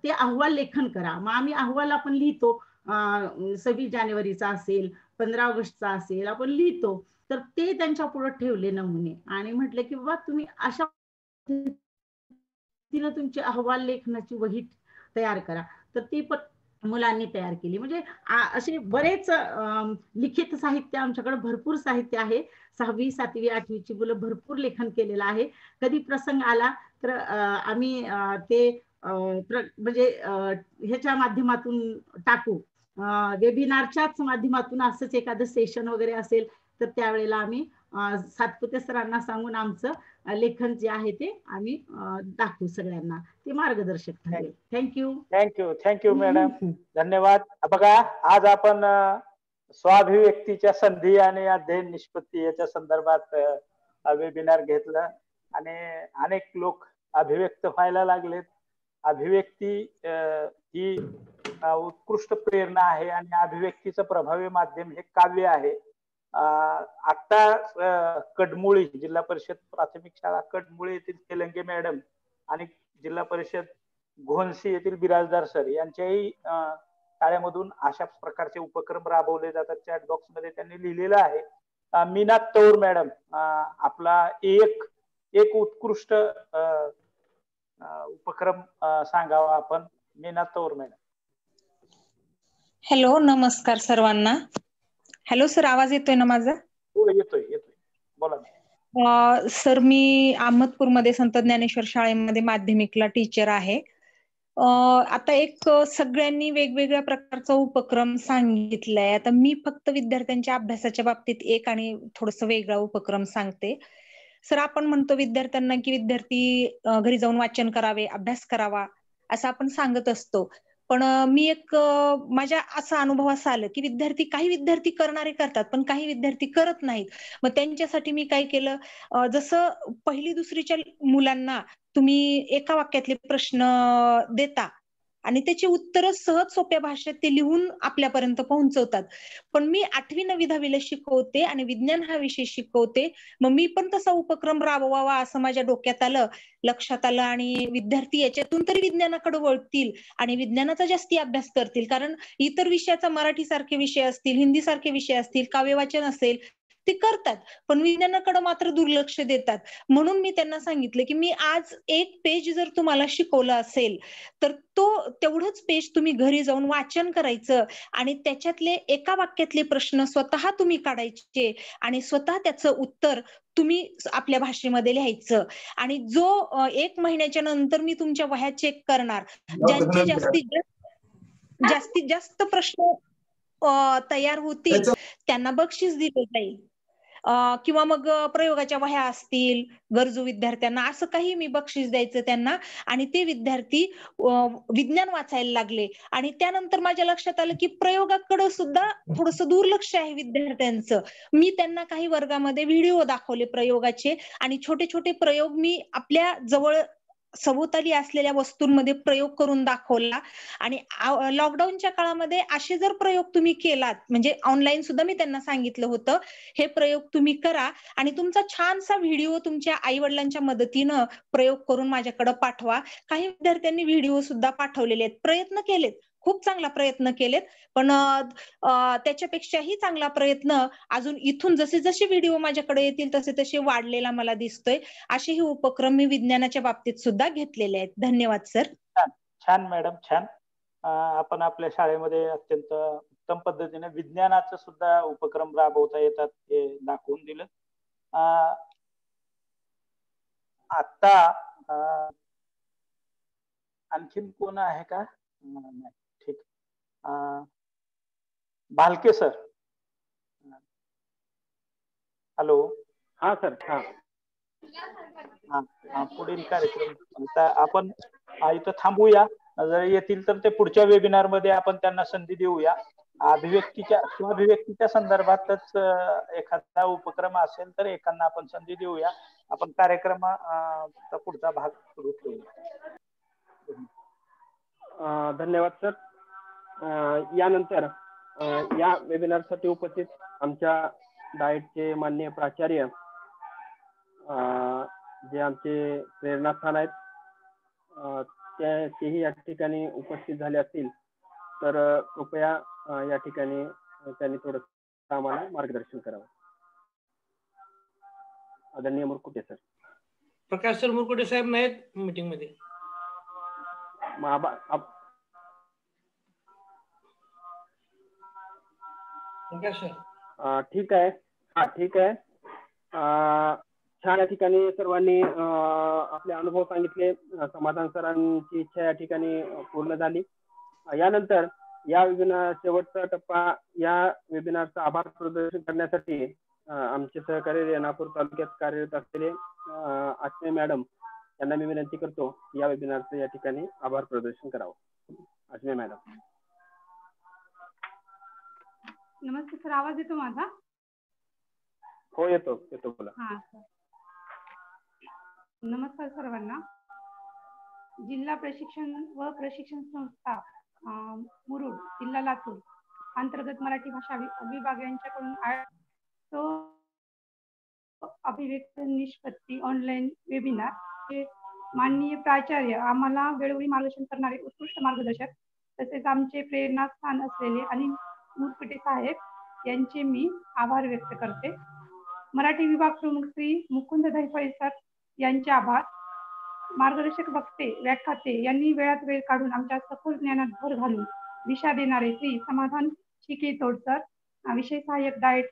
ते अहवाल लेखन करा. मग आम्ही अहवाल आपण लिहितो, 26 जानेवारीचा असेल, 15 ऑगस्टचा असेल, आपण लिहितो. तर ते त्यांच्या पुढे ठेवले नमुने आणि म्हटलं की बाबा तुम्ही अशा पद्धतीने तुमची अहवाल लेखनाची वही तयार करा. तर ती पण मुलांनी तयार केली. म्हणजे असे बरेच लिखित साहित्य आमच्याकडे भरपूर साहित्य आहे. 6वी 7वी 8वीची मुलं भरपूर लेखन केलेलं आहे. कधी प्रसंग आला तर आम्ही ते म्हणजे ह्याच्या माध्यमातून टाकू, वेबिनारच्याच माध्यमातून असंच एखादं सेशन वगैरे असेल तर त्यावेळेला आम्ही सातपुते सरांना सांगून आमचं लेखन जे आहे ते आम्ही दाखवू सगळ्यांना, ते मार्गदर्शक ठरेल. थँक्यू मॅडम, धन्यवाद. बघा, आज आपण स्वाभिव्यक्तीच्या संधी आणि अध्ययन निष्पत्ती याच्या संदर्भात वेबिनार घेतलं आणि अनेक लोक अभिव्यक्त व्हायला लागलेत. अभिव्यक्ती ही उत्कृष्ट प्रेरणा आहे आणि अभिव्यक्तीचं प्रभावी माध्यम हे काव्य आहे. आता कडमुळी जिल्हा परिषद प्राथमिक शाळा कडमुळी येथील तेलंगे मॅडम आणि जिल्हा परिषद घोणसी येथील बिराजदार सर यांच्याही शाळेमधून अशा प्रकारचे उपक्रम राबवले जातात. चॅट बॉक्स मध्ये त्यांनी लिहिलेलं आहे. मीना तौर मॅडम, आपला एक उत्कृष्ट उपक्रम सांगावा आपण. मीना तौर मॅडम. हॅलो, नमस्कार सर्वांना. हॅलो सर, आवाज येतोय ना माझा? हो, येतोय. बोला ना. सर, मी अहमदपूरमध्ये संत ज्ञानेश्वर शाळेमध्ये माध्यमिकला टीचर आहे. आता एक सगळ्यांनी वेगवेगळ्या प्रकारचा उपक्रम सांगितलाय. आता मी फक्त विद्यार्थ्यांच्या अभ्यासाच्या बाबतीत एक आणि थोडस वेगळा उपक्रम सांगते. सर, आपण म्हणतो विद्यार्थ्यांना की विद्यार्थी घरी जाऊन वाचन करावे, अभ्यास करावा असं आपण सांगत असतो. पण मी एक माझ्या असा अनुभव असा आलं की काही विद्यार्थी करणारे करतात, पण काही विद्यार्थी करत नाहीत. मग त्यांच्यासाठी मी काय केलं, जसं 1ली 2रीच्या मुलांना तुम्ही एका वाक्यातले प्रश्न देता आणि त्याची उत्तरं सहज सोप्या भाषेत ते लिहून आपल्यापर्यंत पोहोचवतात. पण मी 8वी 9वी 10वीला शिकवते आणि विज्ञान हा विषय शिकवते. मग मी पण तसा उपक्रम राबवावा असं माझ्या डोक्यात आलं, लक्षात आलं आणि विद्यार्थी याच्यातून तरी विज्ञानाकडे वळतील आणि विज्ञानाचा जास्ती अभ्यास करतील. कारण इतर विषयाचा मराठी सारखे विषय असतील, हिंदी सारखे विषय असतील, काव्यवाचन असेल, ते करतात, पण विज्ञानाकडे मात्र दुर्लक्ष देतात. म्हणून मी त्यांना सांगितलं की मी आज एक पेज जर तुम्हाला शिकवलं असेल तर तेवढंच पेज तुम्ही घरी जाऊन वाचन करायचं आणि त्याच्यातले एका वाक्यातले प्रश्न स्वतः तुम्ही काढायचे आणि स्वतः त्याचं उत्तर तुम्ही आपल्या भाषेमध्ये लिहायचं. आणि जो 1 महिन्याच्या नंतर मी तुमच्या वह्या चेक करणार, ज्यांचे जास्तीत जास्त प्रश्न तयार होतील त्यांना बक्षीस दिलं जाईल. किंवा मग प्रयोगाच्या वह्या असतील गरजू विद्यार्थ्यांना, असं काही मी बक्षीस द्यायचं त्यांना. आणि ते विद्यार्थी विज्ञान वाचायला लागले आणि त्यानंतर माझ्या लक्षात आलं की प्रयोगाकडे सुद्धा थोडस दुर्लक्ष आहे विद्यार्थ्यांचं. मी त्यांना काही वर्गामध्ये व्हिडिओ दाखवले प्रयोगाचे आणि छोटे छोटे प्रयोग मी आपल्या जवळ सभोवताली असलेल्या वस्तूंमध्ये प्रयोग करून दाखवला. आणि लॉकडाऊनच्या काळामध्ये असे जर प्रयोग तुम्ही केलात, म्हणजे ऑनलाईन सुद्धा मी त्यांना सांगितलं होतं, हे प्रयोग तुम्ही करा आणि तुमचा छानसा व्हिडिओ तुमच्या आई वडिलांच्या मदतीनं प्रयोग करून माझ्याकडे पाठवा. काही विद्यार्थ्यांनी व्हिडिओ सुद्धा पाठवलेले आहेत. प्रयत्न केलेत, खूप चांगला प्रयत्न केलेत, पण त्याच्यापेक्षाही चांगला प्रयत्न अजून इथून जसे जसे व्हिडिओ माझ्याकडे येतील तसे तसे वाढलेला मला दिसतोय. असेही उपक्रम मी विज्ञानाच्या बाबतीत सुद्धा घेतलेले आहेत. धन्यवाद सर. छान मॅडम, छान. आपण आपल्या शाळेमध्ये अत्यंत उत्तम पद्धतीने विज्ञानाचं सुद्धा उपक्रम राबवता येतात हे दाखवून दिलं. आता आणखीन कोण आहे का? नाही, ठीक. भालके सर. हॅलो. हा सर. हा पुढील कार्यक्रम आता आपण इथं थांबूया. जर येतील तर ते पुढच्या वेबिनार मध्ये आपण त्यांना संधी देऊया. स्वाभिव्यक्तीच्या संदर्भातच एखादा उपक्रम असेल तर एकांना आपण संधी देऊया. आपण कार्यक्रमाचा पुढचा भाग सुरू ठेवूया. धन्यवाद सर. यानंतर या वेबिनारसाठी उपस्थित आमच्या डाएटचे माननीय प्राचार्य जे आमचे प्रेरणास्थान आहेत तेही या ठिकाणी उपस्थित झाले असतील तर कृपया या ठिकाणी त्यांनी थोडं आम्हाला मार्गदर्शन करावं. आदरणीय मुरकुटे सर. प्रकाश सर मुरकुटे साहेब नाहीत मीटिंग मध्ये. प्रकाश सर. ठीक आहे. ठीक आहे. छान या ठिकाणी सर्वांनी आपले अनुभव सांगितले. समाधान सरांची इच्छा या ठिकाणी पूर्ण झाली. यानंतर या वेबिनार शेवटचा टप्पा या वेबिनारचा आभार प्रदर्शन करण्यासाठी आमचे सहकारी रेणापूर तालुक्यात कार्यरत असलेले आत्मे मॅडम यांना मी विनंती करतो की या वेबिनारचं या ठिकाणी आभार प्रदर्शन करावं. आत्मे मॅडम. नमस्ते सर, आवाज येतो माझा? हो येतो बोला. हा सर. नमस्कार सर्वांना. जिल्हा प्रशिक्षण व प्रशिक्षण संस्था मुरुड जिल्हा लातूर अंतर्गत मराठी भाषा विभाग यांच्याकडून अभिव्यक्ती निष्पत्ती ऑनलाईन वेबिनार हे माननीय प्राचार्य आम्हाला वेळोवेळी मार्गदर्शन करणारे उत्कृष्ट मार्गदर्शक तसेच आमचे प्रेरणास्थान असलेले अनिल मुरकुटे साहेब यांचे मी आभार व्यक्त करते. मराठी विभाग प्रमुख श्री मुकुंद धैफळे सर यांचे आभार. मार्गदर्शक वक्ते व्याख्याते यांनी वेळात वेळ काढून आमच्या सखोल ज्ञानात भर घालून दिशा देणारे श्री समाधान शिकेतोड सर विषय सहाय्यक डाएट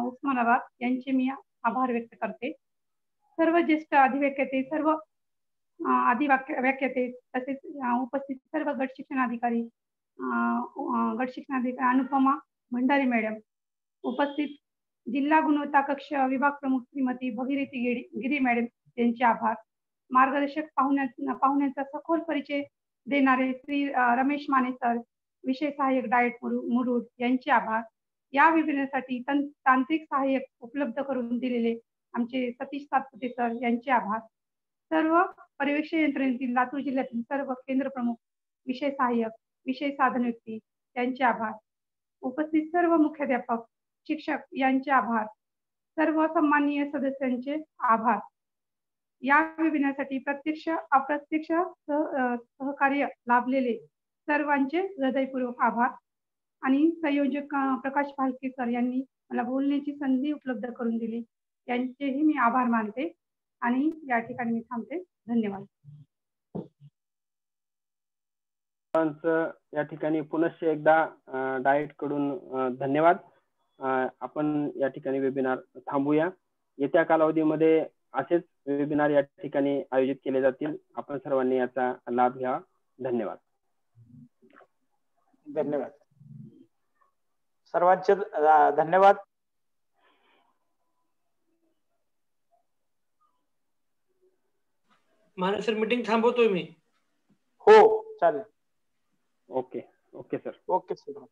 उस्मानाबाद यांचे मी आभार व्यक्त करते. सर्व ज्येष्ठ अधिव्याख्याते सर्व व्याख्याते तसेच उपस्थित सर्व गट शिक्षणाधिकारी अनुपमा भंडारी मॅडम, उपस्थित जिल्हा गुणवत्ता कक्ष विभाग प्रमुख श्रीमती भगीरथी गिरी मॅडम यांचे आभार. मार्गदर्शक पाहुण्यांचा सखोल परिचय देणारे श्री रमेश माने सर विषय सहाय्यक डाएट मुरुड यांचे आभार. या वेबिनारसाठी तांत्रिक सहाय्यक उपलब्ध करून दिलेले आमचे सतीश सातपुते सर यांचे आभार. सर्व पर्यवेक्षण यंत्रणेतील लातूर जिल्ह्यातील सर्व केंद्र प्रमुख विषय सहाय्यक विषय साधन व्यक्ती यांचे आभार. उपस्थित सर्व मुख्याध्यापक शिक्षक यांचे आभार. सर्व सन्माननीय सदस्यांचे आभार. या वेबिनारसाठी प्रत्यक्ष अप्रत्यक्ष सहकार्य लाभलेले सर्वांचे हृदयपूर्वक आभार. आणि संयोजक प्रकाश भालके सर यांनी मला बोलण्याची संधी उपलब्ध करून दिली यांचेही मी आभार मानते आणि या ठिकाणी मी थांबते. धन्यवाद. या ठिकाणी पुनश्च एकदा डाएट कडून धन्यवाद. आपण या ठिकाणी वेबिनार थांबूया. येत्या कालावधीमध्ये असेच वेबिनार या ठिकाणी आयोजित केले जातील. आपण सर्वांनी याचा लाभ घ्यावा. धन्यवाद. धन्यवाद सर्वांचे. धन्यवाद. माने सर मीटिंग थांबवतोय मी. हो चालेल. Okay sir. Okay sir.